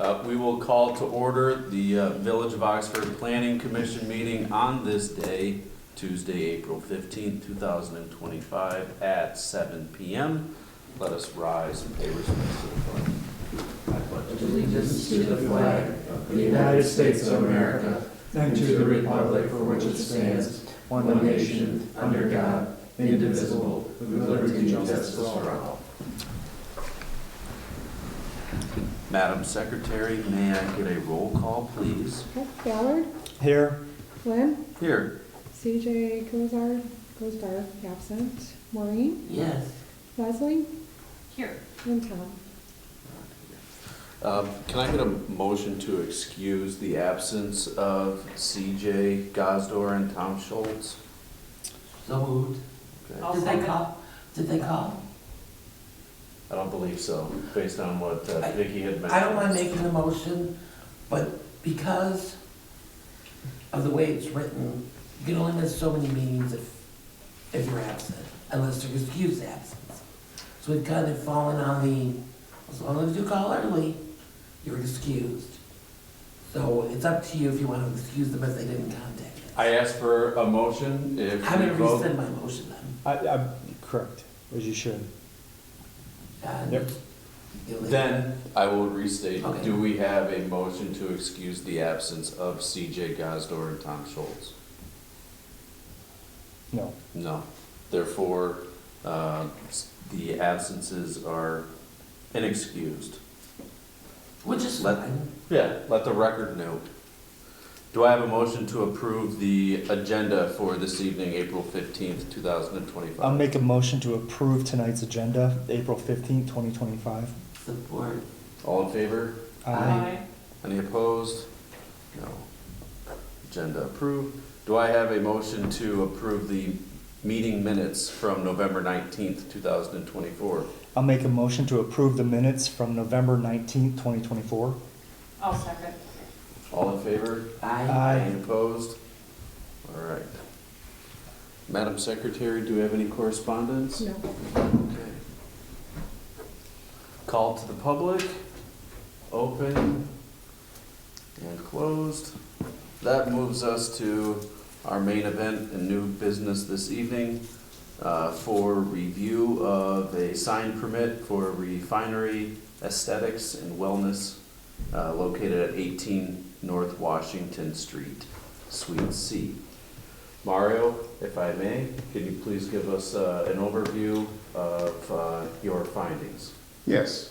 We will call to order the Village of Oxford Planning Commission meeting on this day, Tuesday, April 15th, 2025 at 7 p.m. Let us rise and pay respect to the flag. I pledge Allegiance to the flag of the United States of America and to the republic for which it stands, one nation, under God, indivisible, with liberty and justice for all. Madam Secretary, may I get a roll call, please? Ballard, Here. Flynn, Here. CJ Cozart, absent, Maureen, Yes. Leslie, Here. and Tom. Can I get a motion to excuse the absence of CJ Gosdor and Tom Schultz? So moved. Okay. I'll Did they second. call? Did they call? I don't believe so, based on what Vicki had mentioned. I don't mind making the motion, but because of the way it's written, you can only miss so many meetings if you're absent, unless you're excused absence. So we've kind of fallen on the, as long as you call early, you're excused. So it's up to you if you want to excuse them if they didn't contact you. I asked for a motion. If I'm we gonna vote, rescind my motion then. I'm correct, as you should. And Yep. then I will restate, Okay. do we have a motion to excuse the absence of CJ Gosdor and Tom Schultz? No. No. Therefore, the absences are inexcused. Which is Let- fine. Yeah, let the record note. Do I have a motion to approve the agenda for this evening, April 15th, 2025? I'll make a motion to approve tonight's agenda, April 15th, 2025. Support. All in favor? Any opposed? No. Agenda approved. Do I have a motion to approve the meeting minutes from November 19th, 2024? I'll make a motion to approve the minutes from November 19th, 2024. I'll second. All in favor? Aye. Any opposed? All right. Madam Secretary, do we have any correspondence? No. Okay. Call to the public, open and closed. That moves us to our main event and new business this evening for review of a sign permit for Refinery Aesthetics and Wellness located at 18 North Washington Street, Suite C. Mario, if I may, can you please give us an overview of your findings? Yes,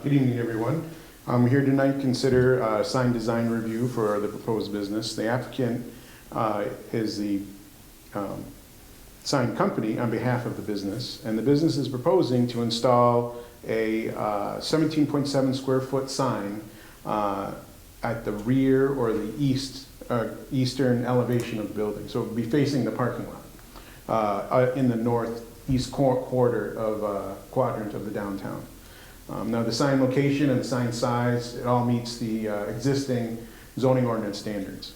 good evening, everyone. I'm here tonight to consider sign design review for the proposed business. The applicant is the sign company on behalf of the business, and the business is proposing to install a 17.7 square foot sign at the rear or the eastern elevation of the building. So it would be facing the parking lot in the northeast quadrant of the downtown. Now the sign location and the sign size, it all meets the existing zoning ordinance standards.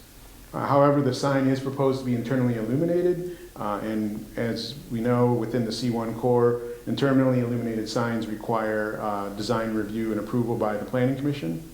However, the sign is proposed to be internally illuminated, and as we know, within the C1 core, internally illuminated signs require design review and approval by the Planning Commission.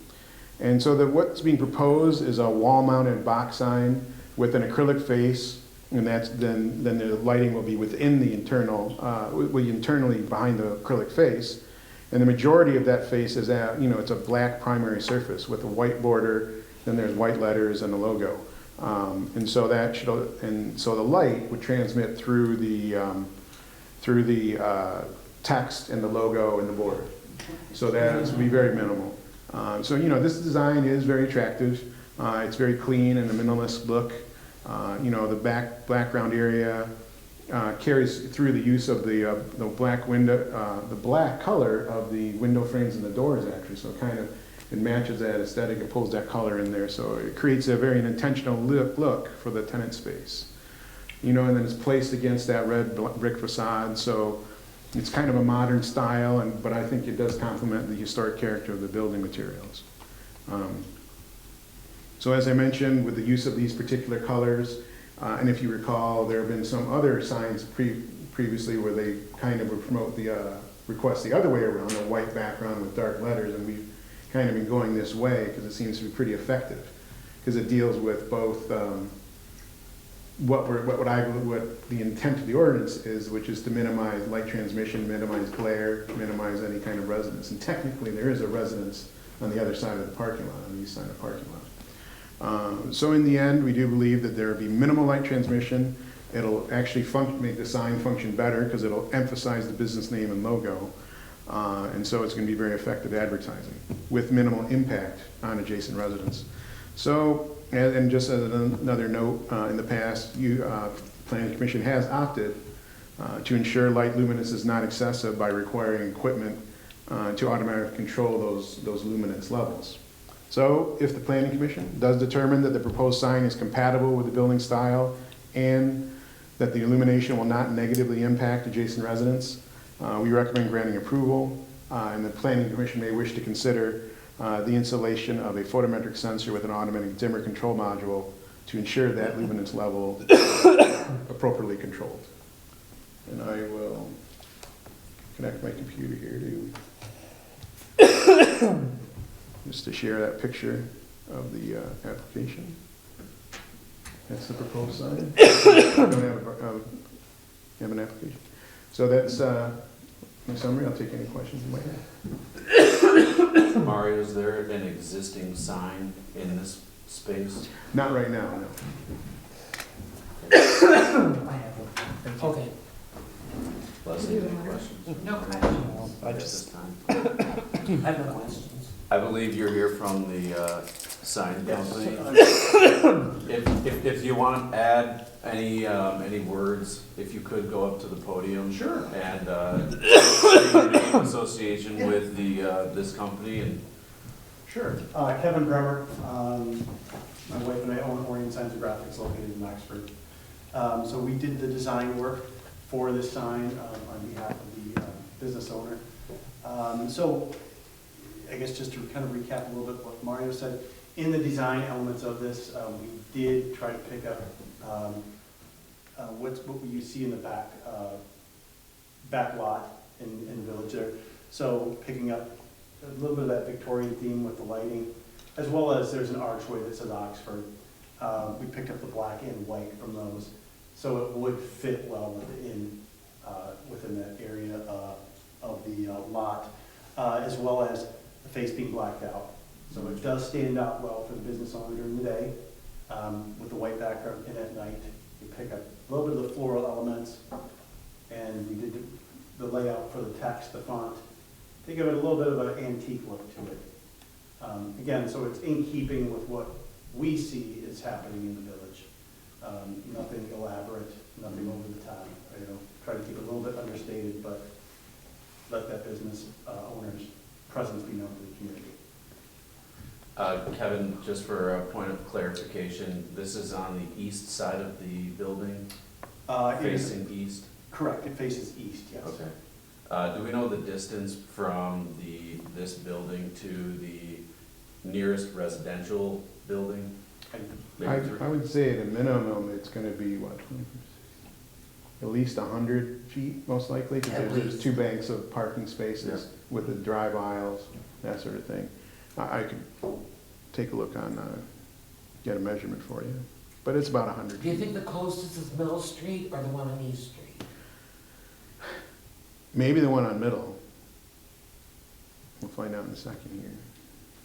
And so what's being proposed is a wall-mounted box sign with an acrylic face, and then the lighting will be within the internally behind the acrylic face. And the majority of that face is it's a black primary surface with a white border, then there's white letters and a logo. And so the light would transmit through the text and the logo and the border. So that would be very minimal. This design is very attractive. It's very clean and a minimalist look. The background area carries through the use of the black window, the black color of the window frames and the doors actually. So it matches that aesthetic and pulls that color in there. So it creates a very intentional look for the tenant space. And then it's placed against that red brick facade. So it's kind of a modern style, but I think it does complement the historic character of the building materials. So as I mentioned, with the use of these particular colors, and if you recall, there have been some other signs previously where they kind of would promote request the other way around, a white background with dark letters, and kind of been going this way because it seems to be pretty effective. Because it deals with both what the intent of the ordinance is, which is to minimize light transmission, minimize glare, minimize any kind of residence. And technically, there is a residence on the other side of the parking lot, on the east side of the parking lot. So in the end, we do believe that there will be minimal light transmission. It'll actually make the sign function better because it'll emphasize the business name and logo. And so it's going to be very effective advertising with minimal impact on adjacent residents. So, and just as another note, in the past, Planning Commission has opted to ensure light luminance is not excessive by requiring equipment to automatically control those luminance levels. So if the Planning Commission does determine that the proposed sign is compatible with the building style and that the illumination will not negatively impact adjacent residents, we recommend granting approval, and the Planning Commission may wish to consider the installation of a photometric sensor with an automatic dimmer control module to ensure that luminance level is appropriately controlled. And I will connect my computer here to just to share that picture of the application. That's the proposed sign. I don't have an application. So that's my summary. I'll take any questions you might have. Mario, is there an existing sign in this space? Not right now, no. I have one. Okay. Leslie, any questions? No question. I At just, this time? I have no questions. I believe you're here from the sign company. If you want to add any words, if you could go up to the podium. Sure. And state your name, association with this company, and Sure. Kevin Bremer. My wife and I own Orient Signs and Graphics located in Oxford. So we did the design work for this sign on behalf of the business owner. So I guess just to kind of recap a little bit what Mario said, in the design elements of this, we did try to pick up what you see in the back lot in the village there. So picking up a little bit of that Victorian theme with the lighting, as well as there's an archway that says Oxford. We picked up the black and white from those, so it would fit well within that area of the lot, as well as the face being blacked out. So it does stand out well for the business owner during the day, with the white background, and at night you pick up a little bit of the floral elements, and we did the layout for the text, the font, to give it a little bit of an antique look to it. Again, so it's in keeping with what we see is happening in the village. Nothing elaborate, nothing over the top. Try to keep it a little bit understated, but let that business owner's presence be known to the community. Kevin, just for a point of clarification, this is on the east side of the building, It is facing east? correct, it faces east, yes. Okay. Do we know the distance from this building to the nearest residential building? I would say at a minimum, it's gonna be, what, 20%? At least 100 feet, most likely, because At there's least. two banks of parking spaces with the drive aisles, that sort of thing. I could take a look on, get a measurement for you, but it's about 100 Do you feet. think the closest is Middle Street or the one on East Street? Maybe the one on Middle. We'll find out in a second here.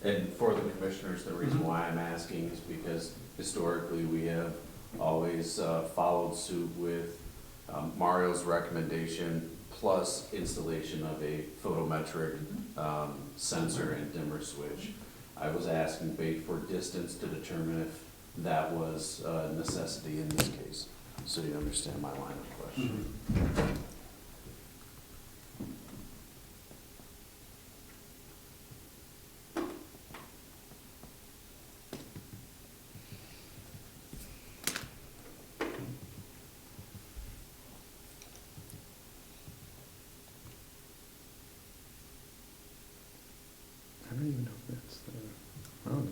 And for the commissioners, the reason why I'm asking is because historically, we have always followed suit with Mario's recommendation plus installation of a photometric sensor and dimmer switch. I was asking Bate for distance to determine if that was a necessity in this case, so you understand my line of question. I don't even know if that's the, oh,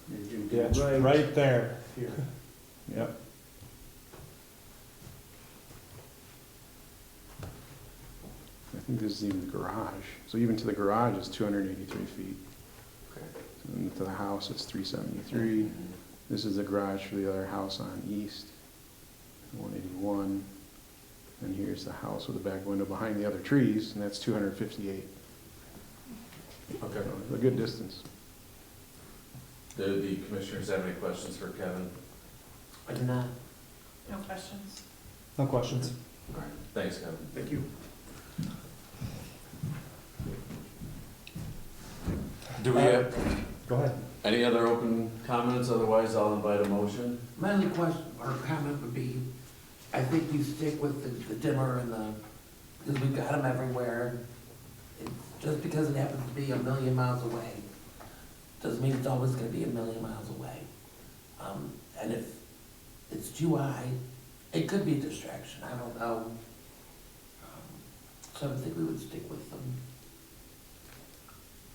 definitely. yeah, it's right there. Here. Yep. think this is even the garage. So even to the garage is 283 feet. Okay. And to the house, it's 373. This is the garage for the other house on East, 181. And here's the house with the back window behind the other trees, and that's 258. Okay. So it's a good distance. Do the commissioners have any questions for Kevin? I do not. No questions? No questions. All right, thanks, Kevin. Thank you. Do we have Go ahead. any other open comments? Otherwise, I'll invite a motion. My only question or comment would be, I think you stick with the dimmer and because we've got them everywhere. It's just because it happens to be a million miles away, doesn't mean it's always gonna be a million miles away. And if it's too high, it could be a distraction, I don't know. So I think we would stick with them.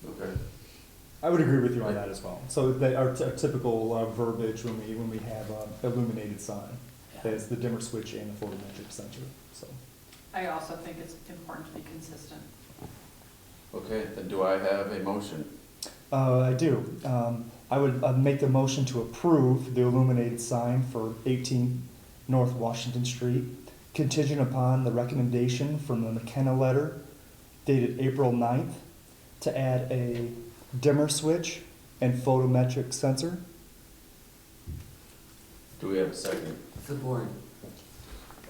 Okay. I would agree with you on that as well. So that our typical verbiage when we have illuminated sign, is the dimmer switch and the photometric sensor, so. I also think it's important to be consistent. Okay, then do I have a motion? I do. I would make the motion to approve the illuminated sign for 18 North Washington Street, contingent upon the recommendation from the McKenna letter dated April 9th to add a dimmer switch and photometric sensor. Do we have a second? Support.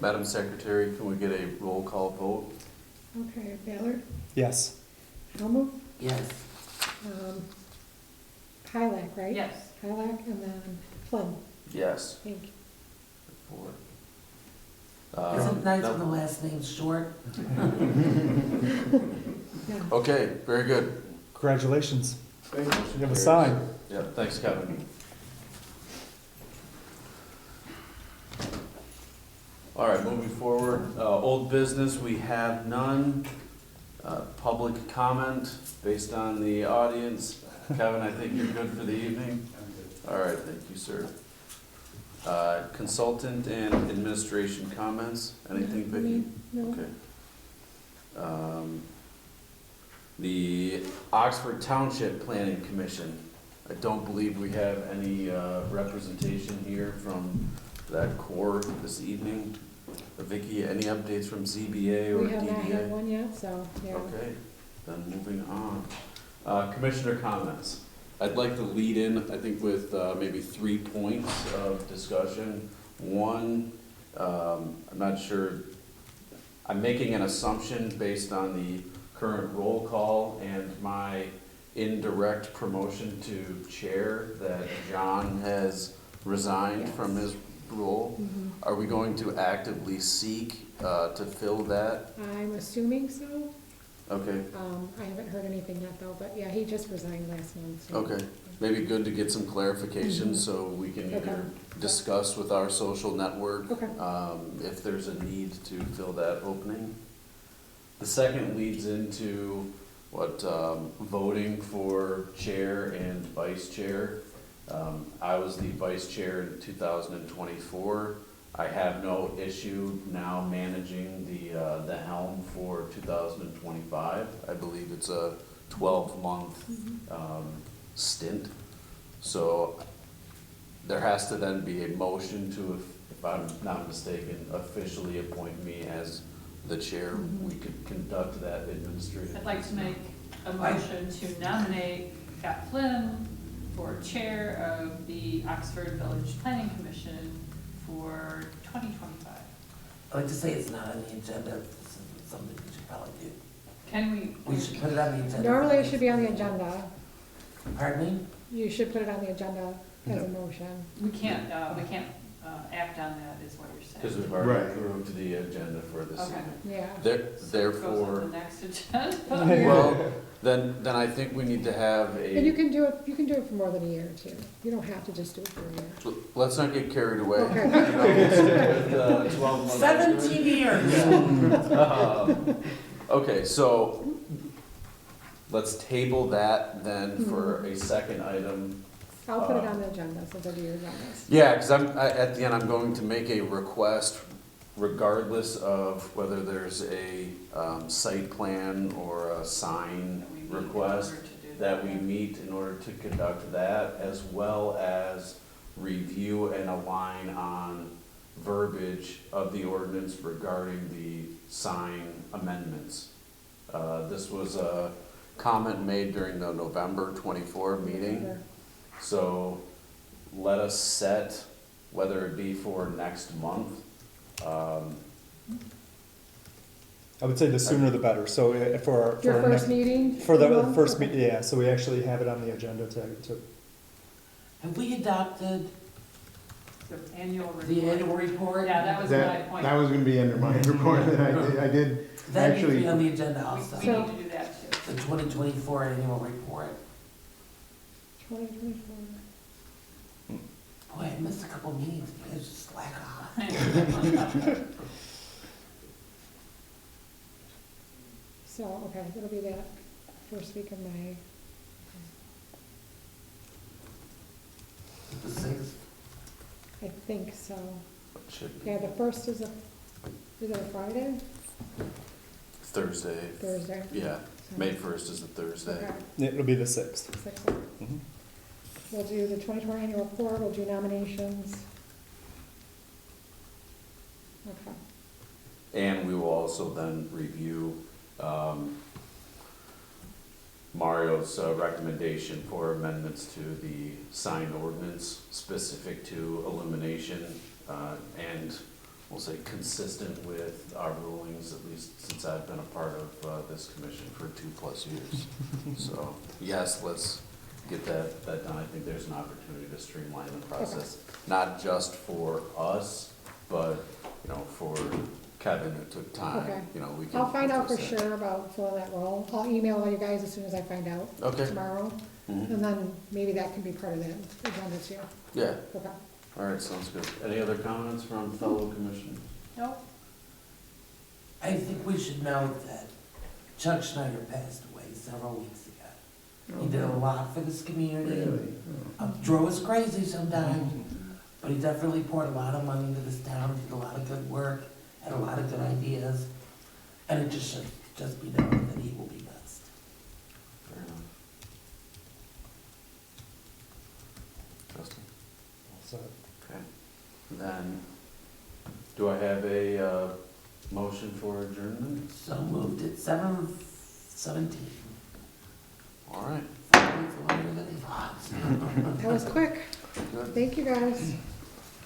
Madam Secretary, can we get a roll call vote? Okay, Baylor, Yes. Helmut, Yes. Hilak, right? Yes. Hilak, and then Flynn, Yes. thank you. Four. Isn't it nice no. when the last name's short? Yeah. Okay, very good. Congratulations. Thank you. You have a sign. Yeah, thanks, Kevin. All right, moving forward, old business, we have none. Public comment based on the audience. Kevin, I think you're good for the evening? All right, thank you, sir. Consultant and administration comments, anything, Vicki? No. Okay. The Oxford Township Planning Commission, I don't believe we have any representation here from that core this evening. Vicki, any updates from ZBA or We have not had DDA? one yet, so, yeah. Okay, then moving on. Commissioner comments. I'd like to lead in, I think, with maybe 3 points of discussion. One, I'm not sure, I'm making an assumption based on the current roll call and my indirect promotion to chair that John has resigned Yes. from his role. Mhm. Are we going to actively seek to fill that? I'm assuming so. Okay, I haven't heard anything yet though, but yeah, he just resigned last month. so- okay. Maybe good to get some clarification Mhm. so we can Okay. either discuss with our social network Okay. if there's a need to fill that opening. The second leads into what, voting for chair and vice chair. I was the vice chair in 2024. I have no issue now managing the helm for 2025. I believe it's a 12-month stint. So there has to then be a motion to, if I'm not mistaken, officially appoint me as the chair. We could conduct that administrative. I'd like to make a motion to nominate Scott Flynn for chair of the Oxford Village Planning Commission for 2025. I'd like to say it's not on the agenda, this is something we should probably do. Can we? We should put it on the agenda. Normally it should be on the agenda. Pardon me? You should put it on the agenda as a motion. We can't act on that, is what you're saying. Because we've already Right. approved the agenda for this Okay. evening. Yeah. Goes on Therefore, the next agenda. well, then I think we need to have And you a, can do it for more than a year too. You don't have to just do it for a year. let's not get carried away. Okay. You know, we'll stick with, 12 months. 17 years! Okay, so let's table that then for a second item. I'll put it on the agenda since I do yours on this. Yeah, because at the end, I'm going to make a request regardless of whether there's a, site plan or a sign That we need in request, order to do that we meet in order to conduct that, as well as review and align on verbiage of the ordinance regarding the sign amendments. This was a comment made during the November 24 meeting, so let us set, whether it be for next month, I would say the sooner the better, so for our. Your our first next- meeting? For the month? first Okay. meeting, yeah, so we actually have it on the agenda to, Have we adopted The annual report. the annual report? Yeah, that was my That, point. that was gonna be under my report, that I did, That needs to be actually- on the agenda We also, need So- to do that too. the 2024 annual report. 2024. Boy, I missed a couple meetings, you guys just slack off. So, okay, it'll be that first week of May. The 6th, I think so. it should be Yeah, the first is it a Friday? Thursday. Thursday? Yeah, So- May 1st is a Thursday. Okay, it'll be the 6th. 6th. Mhm. We'll do the 2020 annual report, we'll do nominations. Okay, And we will also then review Mario's recommendation for amendments to the sign ordinance specific to illumination, and we'll say consistent with our rulings, at least since I've been a part of this commission for 2+ years. So, yes, let's get that done. I think there's an opportunity to streamline the process, not just for us, but, you know, for Kevin, it took Okay. time, you know, we can. I'll find out for address that. sure about filling that role. I'll email all you guys as soon as I find out Okay. tomorrow. Mhm. And then maybe that can be part of the agenda too. Yeah, Okay. all right, sounds good. Any other comments from fellow commissioners? Nope. I think we should note that Chuck Schneider passed away several weeks ago. He did a lot for this community. really, Drove us crazy sometimes, but he definitely poured a lot of money into this town, did a lot of good work, had a lot of good ideas, and it just should just be known that he will be missed. Fair enough. Justin? So, Okay. Then, do I have a motion for adjournment? So moved at 7:17. All right, 5 minutes longer than he thought. That was quick. good. Thank you, guys.